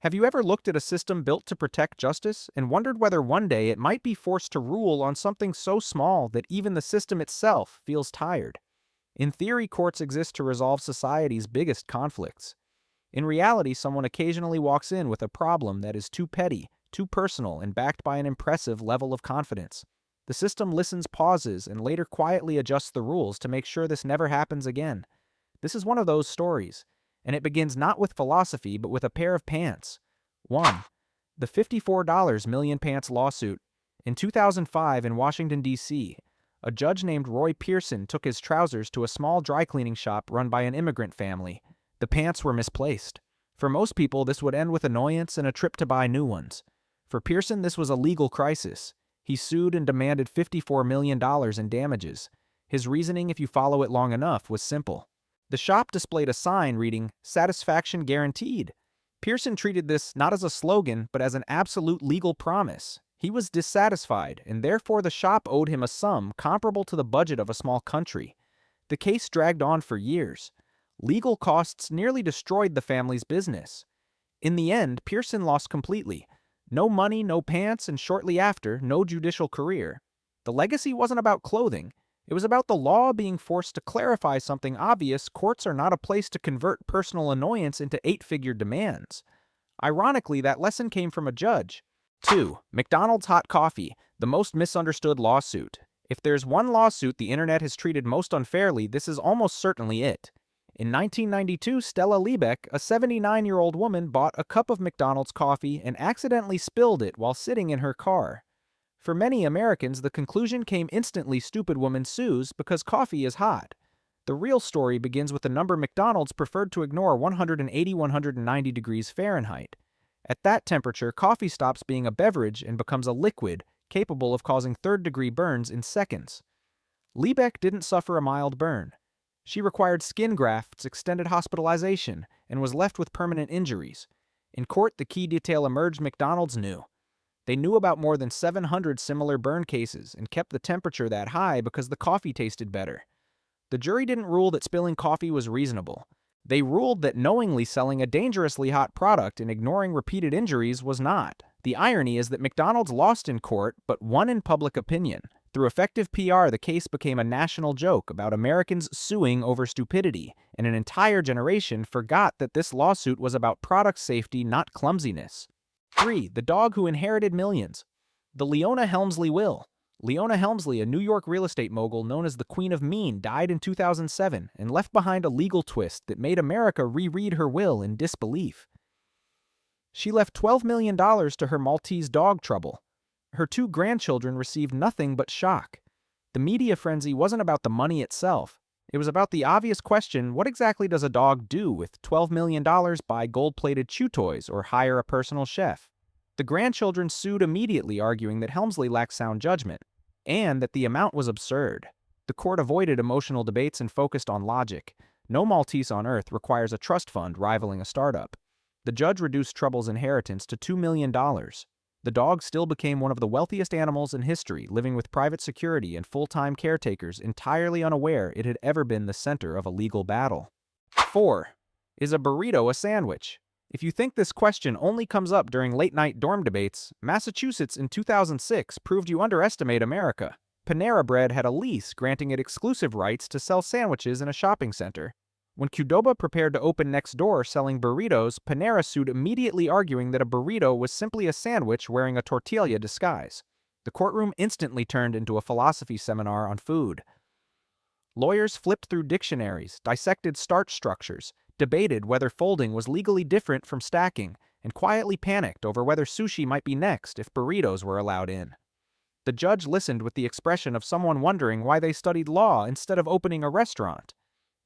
Have you ever looked at a system built to protect justice and wondered whether one day it might be forced to rule on something so small that even the system itself feels tired? In theory, courts exist to resolve society's biggest conflicts. In reality, someone occasionally walks in with a problem that is too petty, too personal, and backed by an impressive level of confidence. The system listens, pauses, and later quietly adjusts the rules to make sure this never happens again. This is one of those stories, and it begins not with philosophy but with a pair of pants. 1. The $54 million pants lawsuit. In 2005 in Washington, D.C., a judge named Roy Pearson took his trousers to a small dry cleaning shop run by an immigrant family. The pants were misplaced. For most people, this would end with annoyance and a trip to buy new ones. For Pearson, this was a legal crisis. He sued and demanded $54 million in damages. His reasoning, if you follow it long enough, was simple. The shop displayed a sign reading, "Satisfaction Guaranteed." Pearson treated this not as a slogan, but as an absolute legal promise. He was dissatisfied, and therefore the shop owed him a sum comparable to the budget of a small country. The case dragged on for years. Legal costs nearly destroyed the family's business. In the end, Pearson lost completely. No money, no pants, and shortly after, no judicial career. The legacy wasn't about clothing. It was about the law being forced to clarify something obvious. Courts are not a place to convert personal annoyance into eight-figure demands. Ironically, that lesson came from a judge. 2. McDonald's hot coffee, the most misunderstood lawsuit. If there's one lawsuit the internet has treated most unfairly, this is almost certainly it. In 1992, Stella Liebeck, a 79-year-old woman, bought a cup of McDonald's coffee and accidentally spilled it while sitting in her car. For many Americans, the conclusion came instantly: stupid woman sues because coffee is hot. The real story begins with the number McDonald's preferred to ignore: 180-190 degrees Fahrenheit. At that temperature, coffee stops being a beverage and becomes a liquid, capable of causing third-degree burns in seconds. Liebeck didn't suffer a mild burn. She required skin grafts, extended hospitalization, and was left with permanent injuries. In court, the key detail emerged: McDonald's knew. They knew about more than 700 similar burn cases and kept the temperature that high because the coffee tasted better. The jury didn't rule that spilling coffee was reasonable. They ruled that knowingly selling a dangerously hot product and ignoring repeated injuries was not. The irony is that McDonald's lost in court but won in public opinion. Through effective PR, the case became a national joke about Americans suing over stupidity, and an entire generation forgot that this lawsuit was about product safety, not clumsiness. 3. The dog who inherited millions. The Leona Helmsley will. Leona Helmsley, a New York real estate mogul known as the Queen of Mean, died in 2007 and left behind a legal twist that made America reread her will in disbelief. She left $12 million to her Maltese dog Trouble. Her 2 grandchildren received nothing but shock. The media frenzy wasn't about the money itself. It was about the obvious question: what exactly does a dog do with $12 million? Buy gold-plated chew toys or hire a personal chef? The grandchildren sued immediately, arguing that Helmsley lacked sound judgment, and that the amount was absurd. The court avoided emotional debates and focused on logic. No Maltese on earth requires a trust fund rivaling a startup. The judge reduced Trouble's inheritance to $2 million. The dog still became one of the wealthiest animals in history, living with private security and full-time caretakers, entirely unaware it had ever been the center of a legal battle. 4. Is a burrito a sandwich? If you think this question only comes up during late-night dorm debates, Massachusetts in 2006 proved you underestimate America. Panera Bread had a lease granting it exclusive rights to sell sandwiches in a shopping center. When Qdoba prepared to open next door selling burritos, Panera sued immediately, arguing that a burrito was simply a sandwich wearing a tortilla disguise. The courtroom instantly turned into a philosophy seminar on food. Lawyers flipped through dictionaries, dissected starch structures, debated whether folding was legally different from stacking, and quietly panicked over whether sushi might be next if burritos were allowed in. The judge listened with the expression of someone wondering why they studied law instead of opening a restaurant.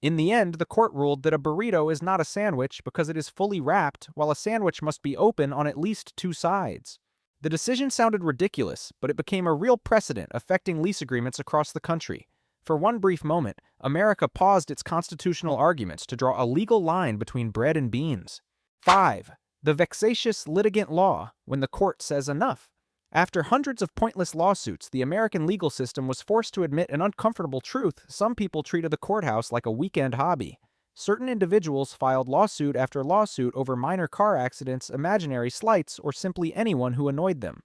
In the end, the court ruled that a burrito is not a sandwich because it is fully wrapped, while a sandwich must be open on at least 2 sides. The decision sounded ridiculous, but it became a real precedent affecting lease agreements across the country. For one brief moment, America paused its constitutional arguments to draw a legal line between bread and beans. 5. The vexatious litigant law, when the court says enough. After hundreds of pointless lawsuits, the American legal system was forced to admit an uncomfortable truth: some people treated the courthouse like a weekend hobby. Certain individuals filed lawsuit after lawsuit over minor car accidents, imaginary slights, or simply anyone who annoyed them.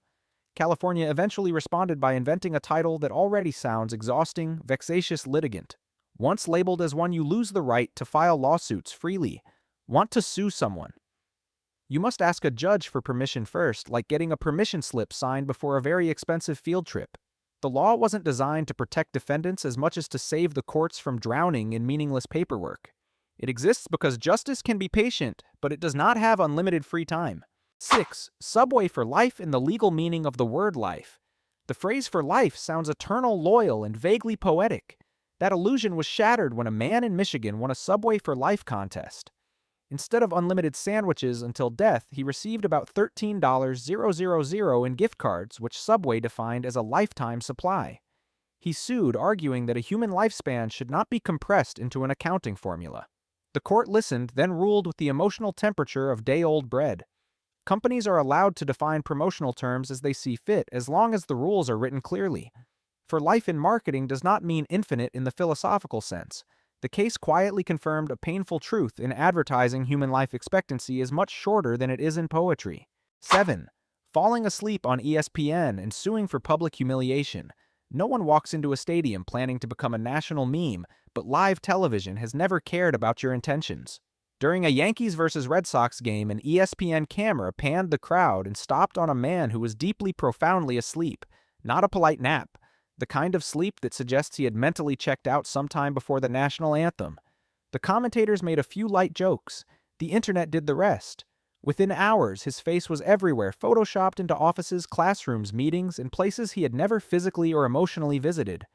California eventually responded by inventing a title that already sounds exhausting: vexatious litigant. Once labeled as one, you lose the right to file lawsuits freely. Want to sue someone? You must ask a judge for permission first, like getting a permission slip signed before a very expensive field trip. The law wasn't designed to protect defendants as much as to save the courts from drowning in meaningless paperwork. It exists because justice can be patient, but it does not have unlimited free time. 6. Subway for life in the legal meaning of the word life. The phrase for life sounds eternal, loyal, and vaguely poetic. That illusion was shattered when a man in Michigan won a Subway for Life contest. Instead of unlimited sandwiches until death, he received about $13,000 in gift cards, which Subway defined as a lifetime supply. He sued, arguing that a human lifespan should not be compressed into an accounting formula. The court listened, then ruled with the emotional temperature of day-old bread. Companies are allowed to define promotional terms as they see fit, as long as the rules are written clearly. For life in marketing does not mean infinite in the philosophical sense. The case quietly confirmed a painful truth: in advertising, human life expectancy is much shorter than it is in poetry. 7. Falling asleep on ESPN and suing for public humiliation. No one walks into a stadium planning to become a national meme, but live television has never cared about your intentions. During a Yankees vs. Red Sox game, an ESPN camera panned the crowd and stopped on a man who was deeply, profoundly asleep. Not a polite nap. The kind of sleep that suggests he had mentally checked out sometime before the national anthem. The commentators made a few light jokes. The internet did the rest. Within hours, his face was everywhere, photoshopped into offices, classrooms, meetings, and places he had never physically or emotionally visited.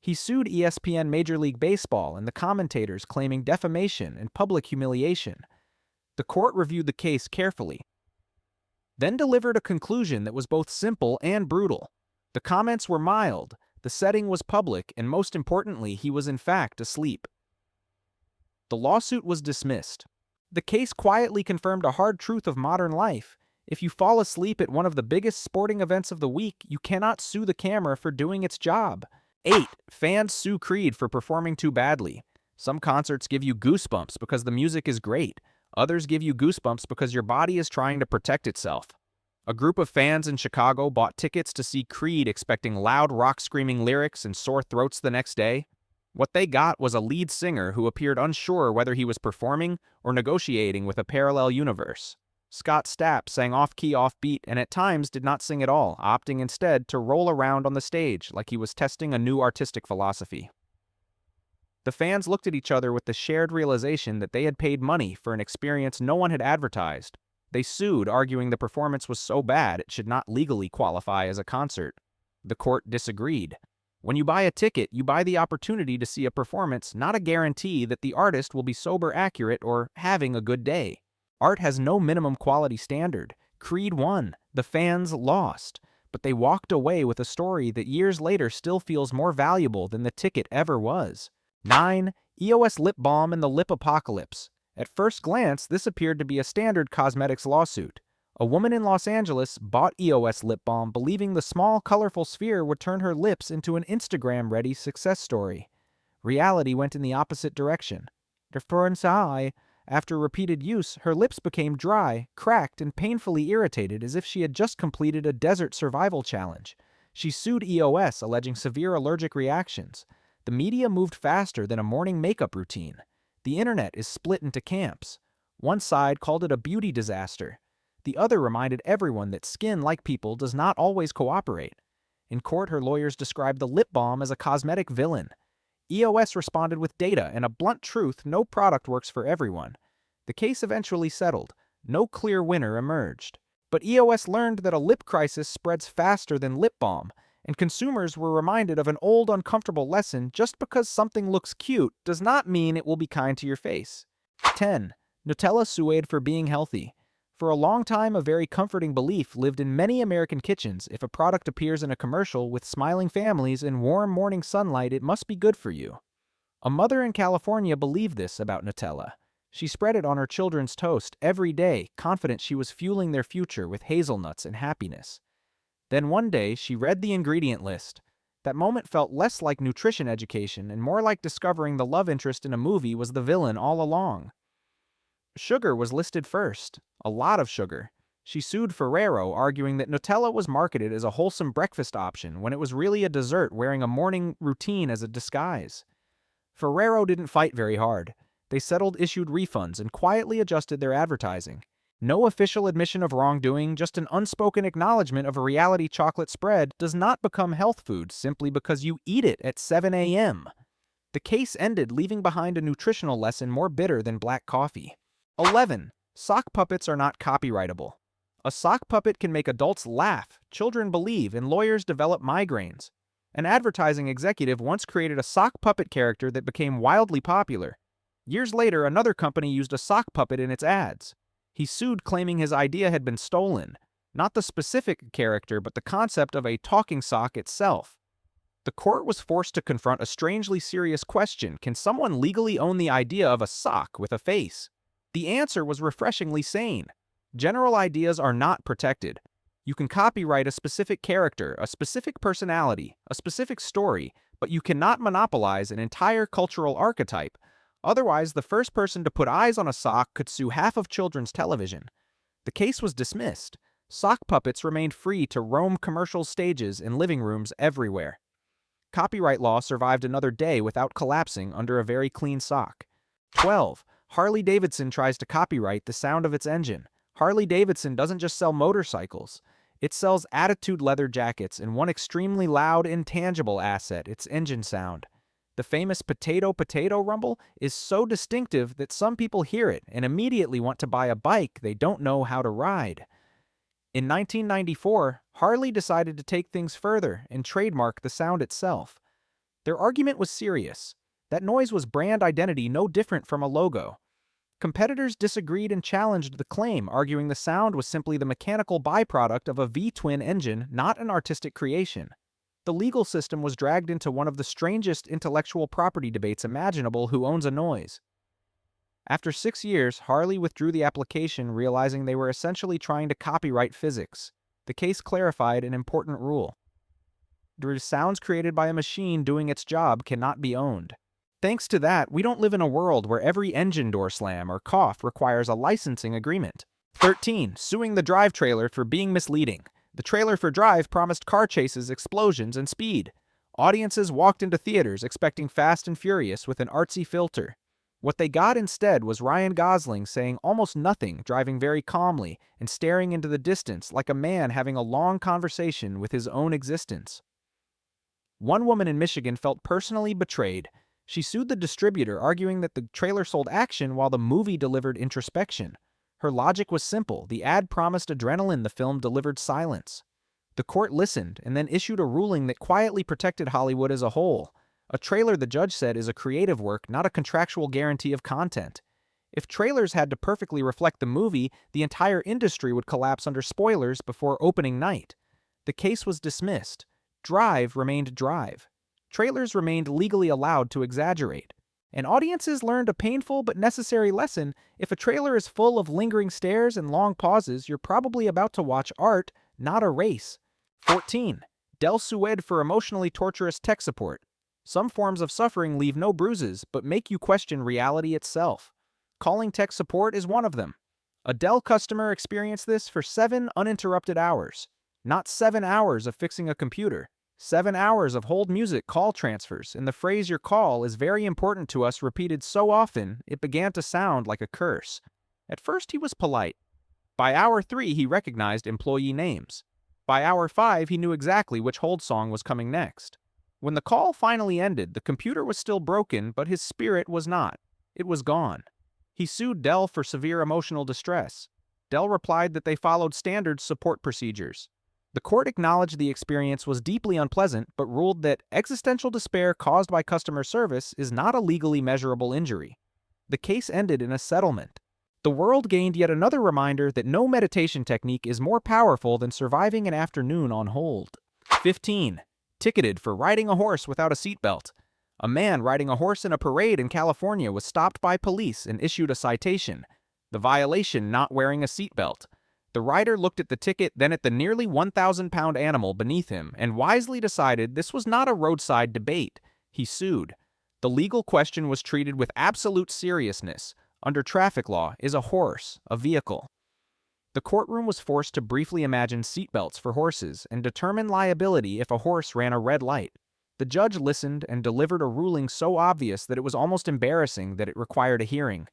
He sued ESPN Major League Baseball and the commentators, claiming defamation and public humiliation. The court reviewed the case carefully, then delivered a conclusion that was both simple and brutal. The comments were mild, the setting was public, and most importantly, he was in fact asleep. The lawsuit was dismissed. The case quietly confirmed a hard truth of modern life. If you fall asleep at one of the biggest sporting events of the week, you cannot sue the camera for doing its job. 8. Fans sue Creed for performing too badly. Some concerts give you goosebumps because the music is great. Others give you goosebumps because your body is trying to protect itself. A group of fans in Chicago bought tickets to see Creed expecting loud rock-screaming lyrics and sore throats the next day. What they got was a lead singer who appeared unsure whether he was performing or negotiating with a parallel universe. Scott Stapp sang off-key, off-beat, and at times did not sing at all, opting instead to roll around on the stage like he was testing a new artistic philosophy. The fans looked at each other with the shared realization that they had paid money for an experience no one had advertised. They sued, arguing the performance was so bad it should not legally qualify as a concert. The court disagreed. When you buy a ticket, you buy the opportunity to see a performance, not a guarantee that the artist will be sober, accurate, or having a good day. Art has no minimum quality standard. Creed won. The fans lost. But they walked away with a story that years later still feels more valuable than the ticket ever was. 9. EOS lip balm and the lip apocalypse. At first glance, this appeared to be a standard cosmetics lawsuit. A woman in Los Angeles bought EOS lip balm believing the small, colorful sphere would turn her lips into an Instagram-ready success story. Reality went in the opposite direction. After repeated use, her lips became dry, cracked, and painfully irritated, as if she had just completed a desert survival challenge. She sued EOS, alleging severe allergic reactions. The media moved faster than a morning makeup routine. The internet is split into camps. One side called it a beauty disaster. The other reminded everyone that skin, like people, does not always cooperate. In court, her lawyers described the lip balm as a cosmetic villain. EOS responded with data and a blunt truth: no product works for everyone. The case eventually settled. No clear winner emerged. But EOS learned that a lip crisis spreads faster than lip balm, and consumers were reminded of an old, uncomfortable lesson: just because something looks cute does not mean it will be kind to your face. 10. Nutella sued for being healthy. For a long time, a very comforting belief lived in many American kitchens: if a product appears in a commercial with smiling families and warm morning sunlight, it must be good for you. A mother in California believed this about Nutella. She spread it on her children's toast every day, confident she was fueling their future with hazelnuts and happiness. Then one day, she read the ingredient list. That moment felt less like nutrition education and more like discovering the love interest in a movie was the villain all along. Sugar was listed first. A lot of sugar. She sued Ferrero, arguing that Nutella was marketed as a wholesome breakfast option when it was really a dessert wearing a morning routine as a disguise. Ferrero didn't fight very hard. They settled, issued refunds, and quietly adjusted their advertising. No official admission of wrongdoing, just an unspoken acknowledgement of a reality chocolate spread does not become health food simply because you eat it at 7 a.m. The case ended, leaving behind a nutritional lesson more bitter than black coffee. 11. Sock puppets are not copyrightable. A sock puppet can make adults laugh, children believe, and lawyers develop migraines. An advertising executive once created a sock puppet character that became wildly popular. Years later, another company used a sock puppet in its ads. He sued, claiming his idea had been stolen. Not the specific character, but the concept of a talking sock itself. The court was forced to confront a strangely serious question: can someone legally own the idea of a sock with a face? The answer was refreshingly sane. General ideas are not protected. You can copyright a specific character, a specific personality, a specific story, but you cannot monopolize an entire cultural archetype. Otherwise, the first person to put eyes on a sock could sue half of children's television. The case was dismissed. Sock puppets remained free to roam commercial stages and living rooms everywhere. Copyright law survived another day without collapsing under a very clean sock. 12. Harley-Davidson tries to copyright the sound of its engine. Harley-Davidson doesn't just sell motorcycles. It sells attitude leather jackets and one extremely loud, intangible asset, its engine sound. The famous potato rumble is so distinctive that some people hear it and immediately want to buy a bike they don't know how to ride. In 1994, Harley decided to take things further and trademark the sound itself. Their argument was serious. That noise was brand identity, no different from a logo. Competitors disagreed and challenged the claim, arguing the sound was simply the mechanical byproduct of a V-twin engine, not an artistic creation. The legal system was dragged into one of the strangest intellectual property debates imaginable: who owns a noise. After 6 years, Harley withdrew the application, realizing they were essentially trying to copyright physics. The case clarified an important rule. The sounds created by a machine doing its job cannot be owned. Thanks to that, we don't live in a world where every engine door slam or cough requires a licensing agreement. 13. Suing the Drive trailer for being misleading. The trailer for Drive promised car chases, explosions, and speed. Audiences walked into theaters expecting Fast and Furious with an artsy filter. What they got instead was Ryan Gosling saying almost nothing, driving very calmly, and staring into the distance like a man having a long conversation with his own existence. One woman in Michigan felt personally betrayed. She sued the distributor, arguing that the trailer sold action while the movie delivered introspection. Her logic was simple: the ad promised adrenaline, the film delivered silence. The court listened and then issued a ruling that quietly protected Hollywood as a whole. A trailer, the judge said, is a creative work, not a contractual guarantee of content. If trailers had to perfectly reflect the movie, the entire industry would collapse under spoilers before opening night. The case was dismissed. Drive remained Drive. Trailers remained legally allowed to exaggerate. And audiences learned a painful but necessary lesson: if a trailer is full of lingering stares and long pauses, you're probably about to watch art, not a race. 14. Del Sued for emotionally torturous tech support. Some forms of suffering leave no bruises, but make you question reality itself. Calling tech support is one of them. A Dell customer experienced this for 7 uninterrupted hours. Not 7 hours of fixing a computer. 7 hours of hold music call transfers, and the phrase "your call is very important to us" repeated so often it began to sound like a curse. At first he was polite. By hour 3 he recognized employee names. By hour 5 he knew exactly which hold song was coming next. When the call finally ended, the computer was still broken, but his spirit was not. It was gone. He sued Dell for severe emotional distress. Dell replied that they followed standard support procedures. The court acknowledged the experience was deeply unpleasant, but ruled that existential despair caused by customer service is not a legally measurable injury. The case ended in a settlement. The world gained yet another reminder that no meditation technique is more powerful than surviving an afternoon on hold. 15. Ticketed for riding a horse without a seatbelt. A man riding a horse in a parade in California was stopped by police and issued a citation. The violation: not wearing a seatbelt. The rider looked at the ticket, then at the nearly 1,000-pound animal beneath him, and wisely decided this was not a roadside debate. He sued. The legal question was treated with absolute seriousness. Under traffic law, is a horse a vehicle? The courtroom was forced to briefly imagine seatbelts for horses and determine liability if a horse ran a red light. The judge listened and delivered a ruling so obvious that it was almost embarrassing that it required a hearing.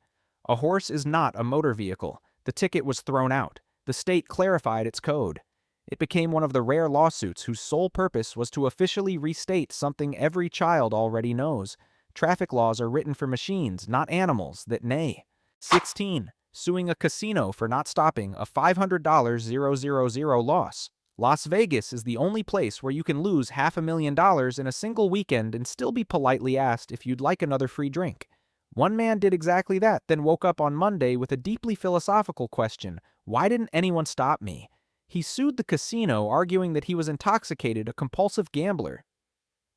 A horse is not a motor vehicle. The ticket was thrown out. The state clarified its code. It became one of the rare lawsuits whose sole purpose was to officially restate something every child already knows. Traffic laws are written for machines, not animals, that neigh. 16. Suing a casino for not stopping a $500,000 loss. Las Vegas is the only place where you can lose $500,000 in a single weekend and still be politely asked if you'd like another free drink. One man did exactly that, then woke up on Monday with a deeply philosophical question: why didn't anyone stop me? He sued the casino, arguing that he was intoxicated, a compulsive gambler,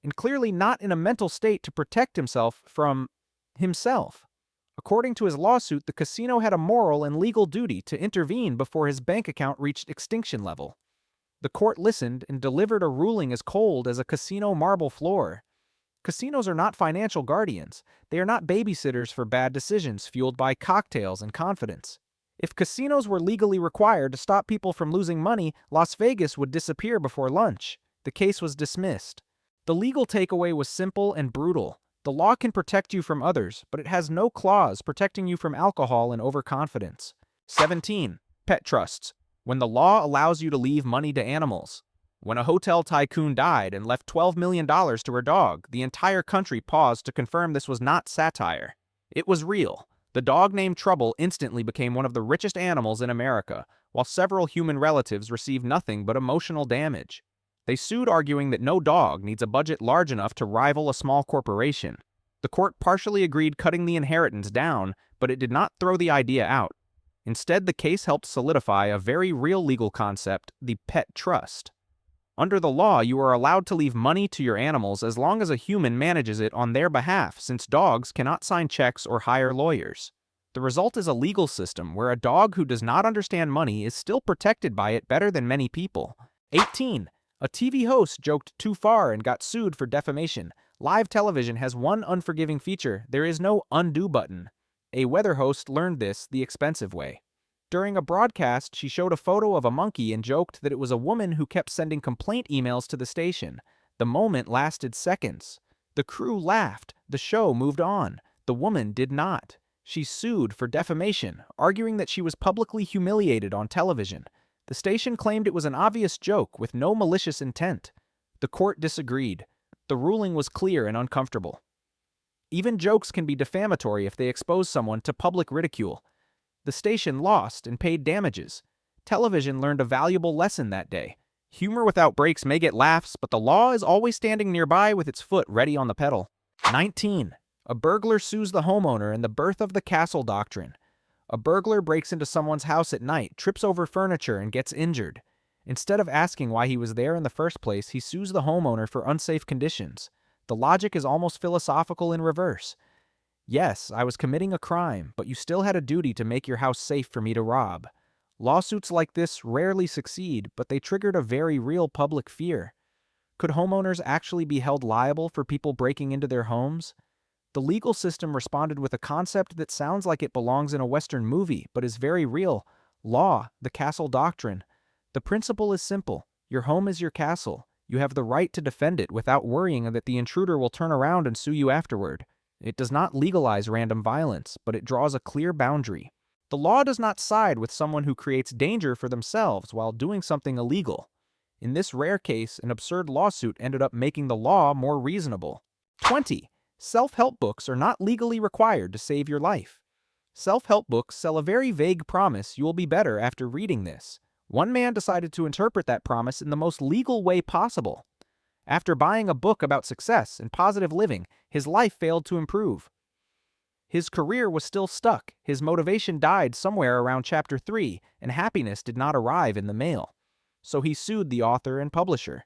and clearly not in a mental state to protect himself from himself. According to his lawsuit, the casino had a moral and legal duty to intervene before his bank account reached extinction level. The court listened and delivered a ruling as cold as a casino marble floor. Casinos are not financial guardians. They are not babysitters for bad decisions fueled by cocktails and confidence. If casinos were legally required to stop people from losing money, Las Vegas would disappear before lunch. The case was dismissed. The legal takeaway was simple and brutal. The law can protect you from others, but it has no clause protecting you from alcohol and overconfidence. 17. Pet trusts. When the law allows you to leave money to animals. When a hotel tycoon died and left $12 million to her dog, the entire country paused to confirm this was not satire. It was real. The dog named Trouble instantly became one of the richest animals in America, while several human relatives received nothing but emotional damage. They sued, arguing that no dog needs a budget large enough to rival a small corporation. The court partially agreed, cutting the inheritance down, but it did not throw the idea out. Instead, the case helped solidify a very real legal concept: the pet trust. Under the law, you are allowed to leave money to your animals as long as a human manages it on their behalf, since dogs cannot sign checks or hire lawyers. The result is a legal system where a dog who does not understand money is still protected by it better than many people. 18. A TV host joked too far and got sued for defamation. Live television has one unforgiving feature: there is no undo button. A weather host learned this the expensive way. During a broadcast, she showed a photo of a monkey and joked that it was a woman who kept sending complaint emails to the station. The moment lasted seconds. The crew laughed. The show moved on. The woman did not. She sued for defamation, arguing that she was publicly humiliated on television. The station claimed it was an obvious joke with no malicious intent. The court disagreed. The ruling was clear and uncomfortable. Even jokes can be defamatory if they expose someone to public ridicule. The station lost and paid damages. Television learned a valuable lesson that day. Humor without breaks may get laughs, but the law is always standing nearby with its foot ready on the pedal. 19. A burglar sues the homeowner in the birth of the castle doctrine. A burglar breaks into someone's house at night, trips over furniture, and gets injured. Instead of asking why he was there in the first place, he sues the homeowner for unsafe conditions. The logic is almost philosophical in reverse. Yes, I was committing a crime, but you still had a duty to make your house safe for me to rob. Lawsuits like this rarely succeed, but they triggered a very real public fear. Could homeowners actually be held liable for people breaking into their homes? The legal system responded with a concept that sounds like it belongs in a Western movie, but is very real. Law, the castle doctrine. The principle is simple. Your home is your castle. You have the right to defend it without worrying that the intruder will turn around and sue you afterward. It does not legalize random violence, but it draws a clear boundary. The law does not side with someone who creates danger for themselves while doing something illegal. In this rare case, an absurd lawsuit ended up making the law more reasonable. 20. Self-help books are not legally required to save your life. Self-help books sell a very vague promise: you will be better after reading this. One man decided to interpret that promise in the most legal way possible. After buying a book about success and positive living, his life failed to improve. His career was still stuck, his motivation died somewhere around chapter 3, and happiness did not arrive in the mail. So he sued the author and publisher.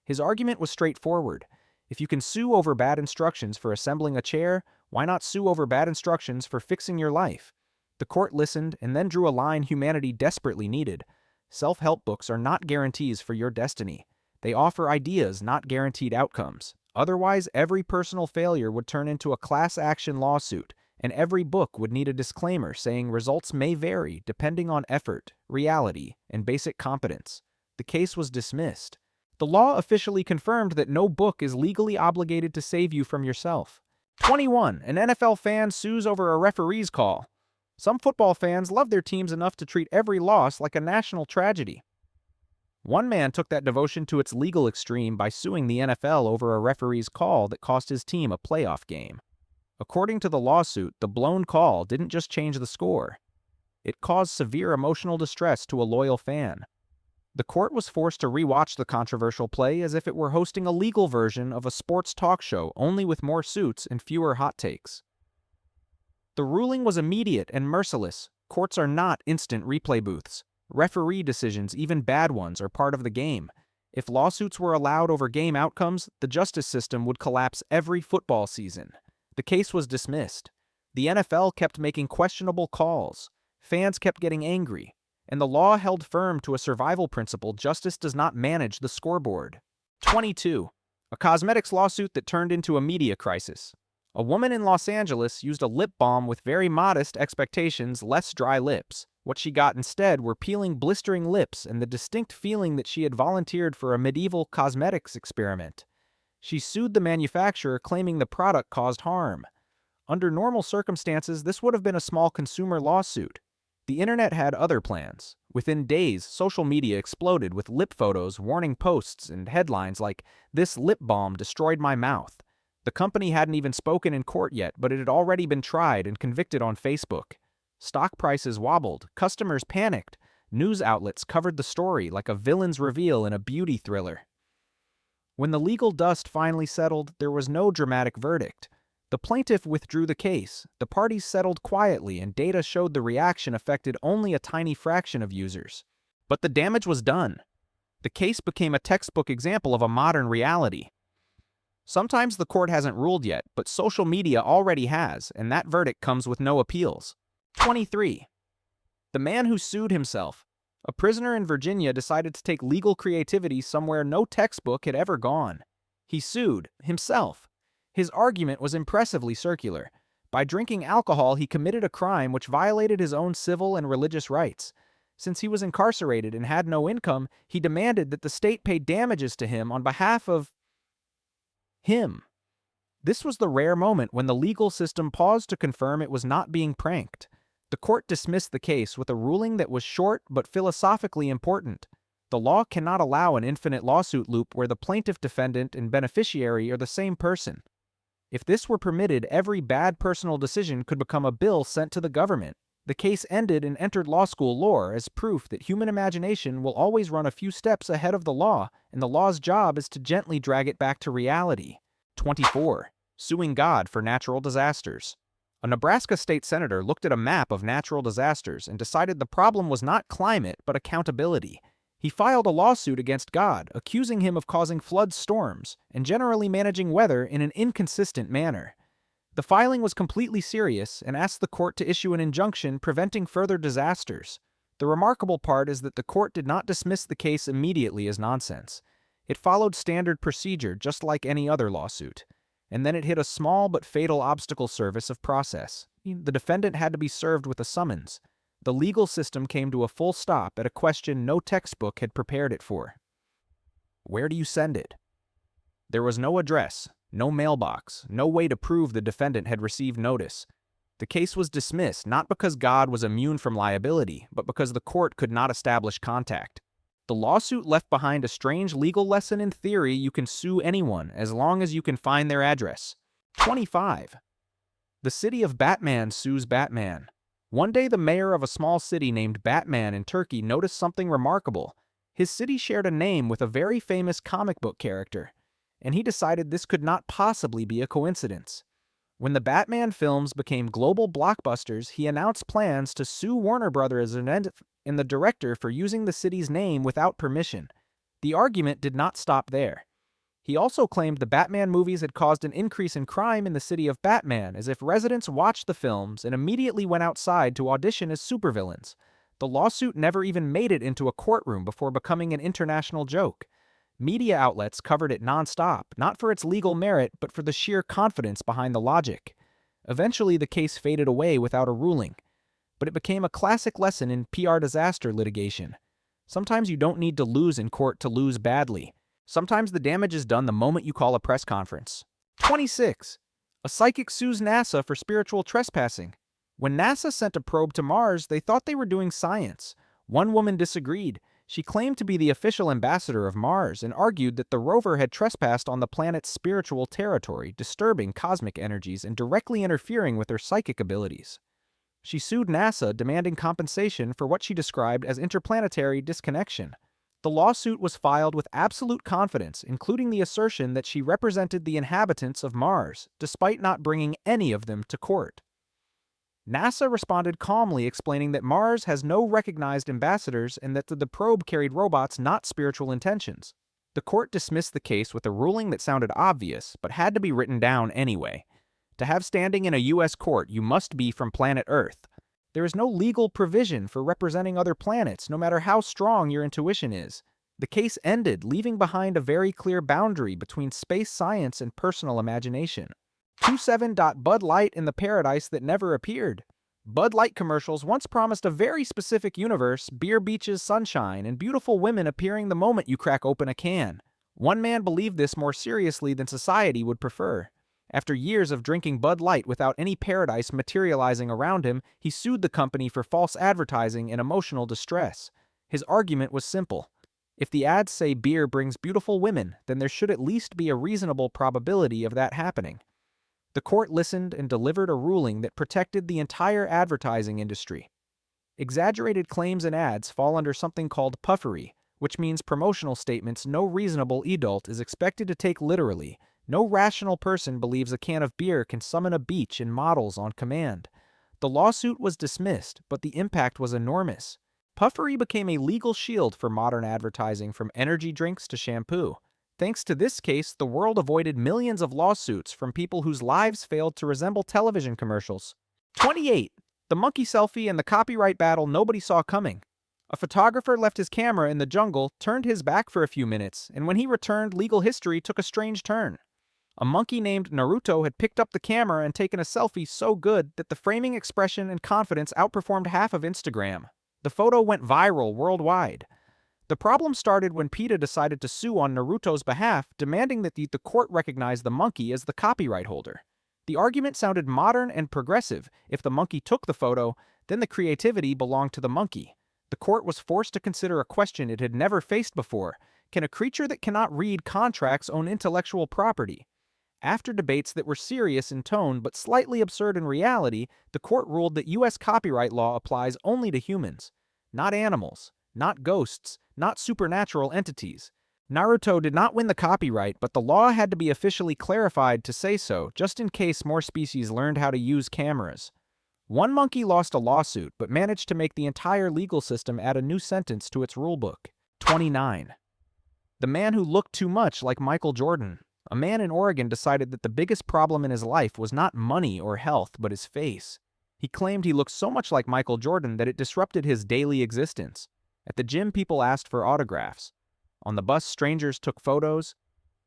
His argument was straightforward. If you can sue over bad instructions for assembling a chair, why not sue over bad instructions for fixing your life? The court listened and then drew a line humanity desperately needed. Self-help books are not guarantees for your destiny. They offer ideas, not guaranteed outcomes. Otherwise, every personal failure would turn into a class action lawsuit, and every book would need a disclaimer saying results may vary depending on effort, reality, and basic competence. The case was dismissed. The law officially confirmed that no book is legally obligated to save you from yourself. 21. An NFL fan sues over a referee's call. Some football fans love their teams enough to treat every loss like a national tragedy. One man took that devotion to its legal extreme by suing the NFL over a referee's call that cost his team a playoff game. According to the lawsuit, the blown call didn't just change the score. It caused severe emotional distress to a loyal fan. The court was forced to rewatch the controversial play as if it were hosting a legal version of a sports talk show, only with more suits and fewer hot takes. The ruling was immediate and merciless. Courts are not instant replay booths. Referee decisions, even bad ones, are part of the game. If lawsuits were allowed over game outcomes, the justice system would collapse every football season. The case was dismissed. The NFL kept making questionable calls. Fans kept getting angry. And the law held firm to a survival principle: justice does not manage the scoreboard. 22. A cosmetics lawsuit that turned into a media crisis. A woman in Los Angeles used a lip balm with very modest expectations, less dry lips. What she got instead were peeling, blistering lips and the distinct feeling that she had volunteered for a medieval cosmetics experiment. She sued the manufacturer, claiming the product caused harm. Under normal circumstances, this would have been a small consumer lawsuit. The internet had other plans. Within days, social media exploded with lip photos, warning posts, and headlines like, "This lip balm destroyed my mouth." The company hadn't even spoken in court yet, but it had already been tried and convicted on Facebook. Stock prices wobbled, customers panicked, news outlets covered the story like a villain's reveal in a beauty thriller. When the legal dust finally settled, there was no dramatic verdict. The plaintiff withdrew the case, the parties settled quietly, and data showed the reaction affected only a tiny fraction of users. But the damage was done. The case became a textbook example of a modern reality. Sometimes the court hasn't ruled yet, but social media already has, and that verdict comes with no appeals. 23. The man who sued himself. A prisoner in Virginia decided to take legal creativity somewhere no textbook had ever gone. He sued himself. His argument was impressively circular. By drinking alcohol, he committed a crime which violated his own civil and religious rights. Since he was incarcerated and had no income, he demanded that the state pay damages to him on behalf of him. This was the rare moment when the legal system paused to confirm it was not being pranked. The court dismissed the case with a ruling that was short but philosophically important. The law cannot allow an infinite lawsuit loop where the plaintiff, defendant, and beneficiary are the same person. If this were permitted, every bad personal decision could become a bill sent to the government. The case ended and entered law school lore as proof that human imagination will always run a few steps ahead of the law, and the law's job is to gently drag it back to reality. 24. Suing God for natural disasters. A Nebraska state senator looked at a map of natural disasters and decided the problem was not climate but accountability. He filed a lawsuit against God, accusing him of causing flood storms and generally managing weather in an inconsistent manner. The filing was completely serious and asked the court to issue an injunction preventing further disasters. The remarkable part is that the court did not dismiss the case immediately as nonsense. It followed standard procedure just like any other lawsuit. And then it hit a small but fatal obstacle service of process. The defendant had to be served with a summons. The legal system came to a full stop at a question no textbook had prepared it for. Where do you send it? There was no address, no mailbox, no way to prove the defendant had received notice. The case was dismissed not because God was immune from liability, but because the court could not establish contact. The lawsuit left behind a strange legal lesson in theory: you can sue anyone as long as you can find their address. 25. The city of Batman sues Batman. One day, the mayor of a small city named Batman in Turkey noticed something remarkable. His city shared a name with a very famous comic book character, and he decided this could not possibly be a coincidence. When the Batman films became global blockbusters, he announced plans to sue Warner Brothers and the director for using the city's name without permission. The argument did not stop there. He also claimed the Batman movies had caused an increase in crime in the city of Batman, as if residents watched the films and immediately went outside to audition as supervillains. The lawsuit never even made it into a courtroom before becoming an international joke. Media outlets covered it nonstop, not for its legal merit, but for the sheer confidence behind the logic. Eventually, the case faded away without a ruling, but it became a classic lesson in PR disaster litigation. Sometimes you don't need to lose in court to lose badly. Sometimes the damage is done the moment you call a press conference. 26. A psychic sues NASA for spiritual trespassing. When NASA sent a probe to Mars, they thought they were doing science. One woman disagreed. She claimed to be the official ambassador of Mars and argued that the rover had trespassed on the planet's spiritual territory, disturbing cosmic energies and directly interfering with her psychic abilities. She sued NASA, demanding compensation for what she described as interplanetary disconnection. The lawsuit was filed with absolute confidence, including the assertion that she represented the inhabitants of Mars, despite not bringing any of them to court. NASA responded calmly, explaining that Mars has no recognized ambassadors and that the probe carried robots, not spiritual intentions. The court dismissed the case with a ruling that sounded obvious, but had to be written down anyway. To have standing in a U.S. court, you must be from planet Earth. There is no legal provision for representing other planets, no matter how strong your intuition is. The case ended, leaving behind a very clear boundary between space science and personal imagination. 27. Bud Light in the paradise that never appeared. Bud Light commercials once promised a very specific universe, beer beaches, sunshine, and beautiful women appearing the moment you crack open a can. One man believed this more seriously than society would prefer. After years of drinking Bud Light without any paradise materializing around him, he sued the company for false advertising and emotional distress. His argument was simple. If the ads say beer brings beautiful women, then there should at least be a reasonable probability of that happening. The court listened and delivered a ruling that protected the entire advertising industry. Exaggerated claims and ads fall under something called puffery, which means promotional statements no reasonable adult is expected to take literally. No rational person believes a can of beer can summon a beach and models on command. The lawsuit was dismissed, but the impact was enormous. Puffery became a legal shield for modern advertising, from energy drinks to shampoo. Thanks to this case, the world avoided millions of lawsuits from people whose lives failed to resemble television commercials. 28. The monkey selfie and the copyright battle nobody saw coming. A photographer left his camera in the jungle, turned his back for a few minutes, and when he returned, legal history took a strange turn. A monkey named Naruto had picked up the camera and taken a selfie so good that the framing expression and confidence outperformed half of Instagram. The photo went viral worldwide. The problem started when PETA decided to sue on Naruto's behalf, demanding that the court recognize the monkey as the copyright holder. The argument sounded modern and progressive. If the monkey took the photo, then the creativity belonged to the monkey. The court was forced to consider a question it had never faced before. Can a creature that cannot read contracts own intellectual property? After debates that were serious in tone but slightly absurd in reality, the court ruled that U.S. copyright law applies only to humans, not animals, not ghosts, not supernatural entities. Naruto did not win the copyright, but the law had to be officially clarified to say so, just in case more species learned how to use cameras. One monkey lost a lawsuit, but managed to make the entire legal system add a new sentence to its rulebook. 29. The man who looked too much like Michael Jordan. A man in Oregon decided that the biggest problem in his life was not money or health, but his face. He claimed he looked so much like Michael Jordan that it disrupted his daily existence. At the gym, people asked for autographs. On the bus, strangers took photos.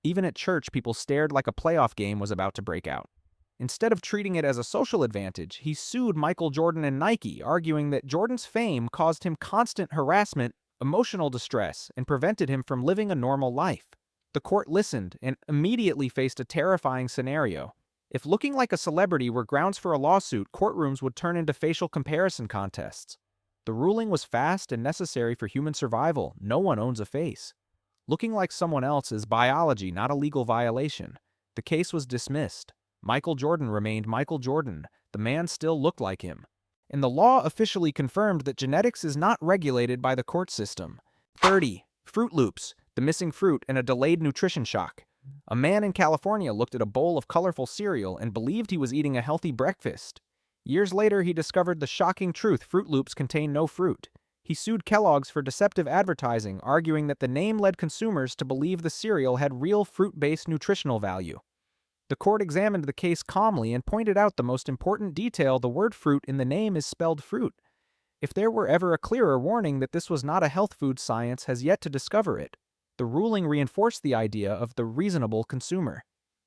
Even at church, people stared like a playoff game was about to break out. Instead of treating it as a social advantage, he sued Michael Jordan and Nike, arguing that Jordan's fame caused him constant harassment, emotional distress, and prevented him from living a normal life. The court listened and immediately faced a terrifying scenario. If looking like a celebrity were grounds for a lawsuit, courtrooms would turn into facial comparison contests. The ruling was fast and necessary for human survival. No one owns a face. Looking like someone else is biology, not a legal violation. The case was dismissed. Michael Jordan remained Michael Jordan. The man still looked like him. And the law officially confirmed that genetics is not regulated by the court system. 30. Froot Loops, the missing fruit and a delayed nutrition shock. A man in California looked at a bowl of colorful cereal and believed he was eating a healthy breakfast. Years later, he discovered the shocking truth: Froot Loops contain no fruit. He sued Kellogg's for deceptive advertising, arguing that the name led consumers to believe the cereal had real fruit-based nutritional value. The court examined the case calmly and pointed out the most important detail: the word fruit in the name is spelled fruit. If there were ever a clearer warning that this was not a health food, science has yet to discover it. The ruling reinforced the idea of the reasonable consumer.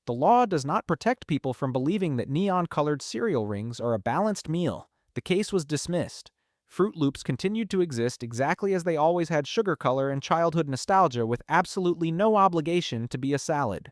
The law does not protect people from believing that neon-colored cereal rings are a balanced meal. The case was dismissed. Froot Loops continued to exist exactly as they always had: sugar color and childhood nostalgia, with absolutely no obligation to be a salad.